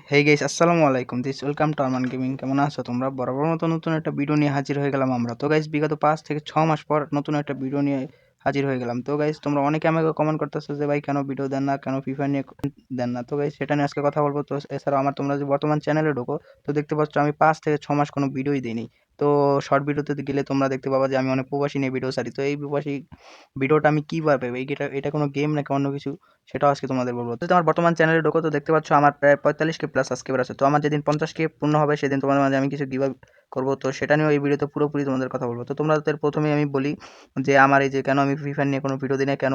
Hey guys, আসসালামু আলাইকুম। This welcome to Arman gaming. কেমন আছো তোমরা? বরাবর মতো নতুন একটা ভিডিও নিয়ে হাজির হয়ে গেলাম আমরা। তো গাইস, বিগত 5 থেকে 6 মাস পর নতুন একটা ভিডিও নিয়ে হাজির হয়ে গেলাম। তো গাইস, তোমরা অনেকে আমাকে কমেন্ট করতেছো যে ভাই কেন ভিডিও দেন না, কেন ফ্রি ফায়ার নিয়ে দেন না। তো গাইস, সেটা নিয়ে আজকে কথা বলবো। তো এছাড়াও তোমরা যে বর্তমান চ্যানেলে ঢোকো, তো দেখতে পাচ্ছ আমি 5 থেকে 6 মাস কোনো ভিডিওই দিইনি। তো শর্ট ভিডিওতে গেলে তোমরা দেখতে পাবা যে আমি অনেক প্রবাসী নিয়ে ভিডিও ছাড়ি। তো এই প্রবাসী ভিডিওটা আমি কিভাবে, এটা কোনো গেম নাকি অন্য কিছু, সেটাও আজকে তোমাদের বলবো। তো আমার বর্তমান চ্যানেলে ঢোকো, তো দেখতে পাচ্ছ আমার প্রায় 45K প্লাস সাবস্ক্রাইবার আছে। তো আমার যেদিন 50K পূর্ণ হবে সেদিন তোমাদের মাঝে আমি কিছু গিভ করবো। তো সেটা নিয়েও এই ভিডিওতে পুরোপুরি তোমাদের কথা বলবো। তো তোমাদের প্রথমেই আমি বলি যে আমার এই যে কেন আমি ফ্রি ফায়ার নিয়ে কোনো ভিডিও দিই না, কেন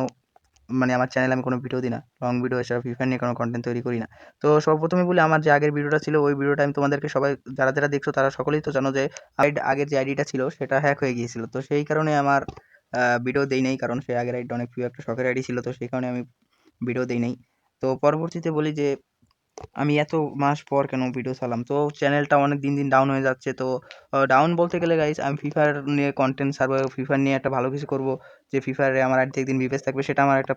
মানে আমার চ্যানেলে আমি কোনো ভিডিও দিই না, লং ভিডিও এছাড়া ফ্রি ফায়ার নিয়ে কোনো কন্টেন্ট তৈরি করি না। তো সর্বপ্রথমে বলি, আমার যে আগের ভিডিওটা ছিল ওই ভিডিওটা আমি তোমাদেরকে সবাই যারা যারা দেখছো তারা সকলেই তো জানো যে আগের যে আইডিটা ছিল সেটা হ্যাক হয়ে গিয়েছিল। তো সেই কারণে আমার ভিডিও দেই নাই, কারণ সেই আগের আইডিটা অনেক প্রিয় একটা শখের আইডি ছিল। তো সেই কারণে আমি ভিডিও দেই নাই। তো পরবর্তীতে বলি যে আমি এত মাস পর কেন ভিডিও ছাড়লাম। তো চ্যানেলটা অনেক দিন দিন ডাউন হয়ে যাচ্ছে। তো ডাউন বলতে গেলে গাইস, আমি ফ্রি ফায়ার নিয়ে কন্টেন্ট ছাড়বো, ফ্রি ফায়ার নিয়ে একটা ভালো কিছু করব, যে ফ্রি ফায়ারে আমার আইডিতে একদিন বিপেস থাকবে, সেটা আমার একটা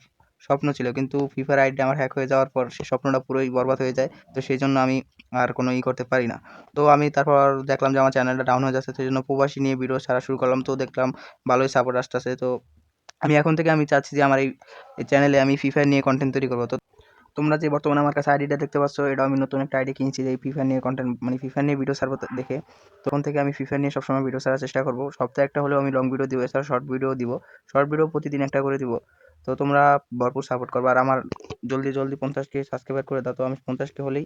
স্বপ্ন ছিল। কিন্তু ফ্রি ফায়ার আইডি আমার হ্যাক হয়ে যাওয়ার পর সেই স্বপ্নটা পুরোই বরবাদ হয়ে যায়। তো সেই জন্য আমি আর কোনো করতে পারি না। তো আমি তারপর দেখলাম যে আমার চ্যানেলটা ডাউন হয়ে যাচ্ছে, সেই জন্য প্রবাসী নিয়ে ভিডিও ছাড়া শুরু করলাম। তো দেখলাম ভালোই সাপোর্ট আসতেছে। তো আমি এখন থেকে আমি চাচ্ছি যে আমার এই চ্যানেলে আমি ফ্রি ফায়ার নিয়ে কন্টেন্ট তৈরি করবো। তো তোমরা যে বর্তমানে আমার কাছে আইডিটা দেখতে পাচ্ছ, এটাও আমি নতুন একটা আইডি কিনেছি যে ফ্রি ফায়ার নিয়ে কন্টেন্ট, মানে ফ্রি ফায়ার নিয়ে ভিডিও ছাড়বো দেখে। তখন থেকে আমি ফ্রি ফায়ার নিয়ে সবসময় ভিডিও ছাড়ার চেষ্টা করবো। সপ্তাহে একটা হলেও আমি লং ভিডিও দিব, এছাড়া শর্ট ভিডিও দিব। শর্ট ভিডিও প্রতিদিন একটা করে দিব। তো তোমরা ভরপুর সাপোর্ট করবো। আর আমার জলদি জলদি 50K সাবস্ক্রাইবার করে দাও। তো আমি 50K হলেই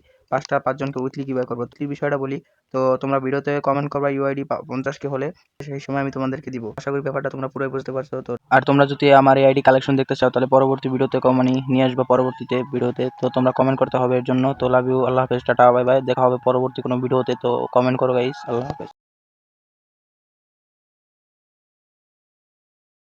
5জনকে উইকলি কিভাবে করবো, উইকলি বিষয়টা বলি। তো তোমরা ভিডিওতে কমেন্ট করবা ইউআইডি 50K হলে, সেই সময় আমি তোমাদেরকে দিব। আশা করি ব্যাপারটা তোমরা পুরোই বুঝতে পারছো। তো আর তোমরা যদি আমার এই আইডি কালেকশন দেখতে চাও, তাহলে পরবর্তী ভিডিওতে মানে নিয়ে আসবো পরবর্তীতে ভিডিওতে। তো তোমরা কমেন্ট করতে হবে এর জন্য। তো লাভ ইউ, আল্লাহ হাফেজ, টাটা, বাই বাই। দেখা হবে পরবর্তী কোনো ভিডিওতে। তো কমেন্ট করো গাইস, আল্লাহ হাফেজ।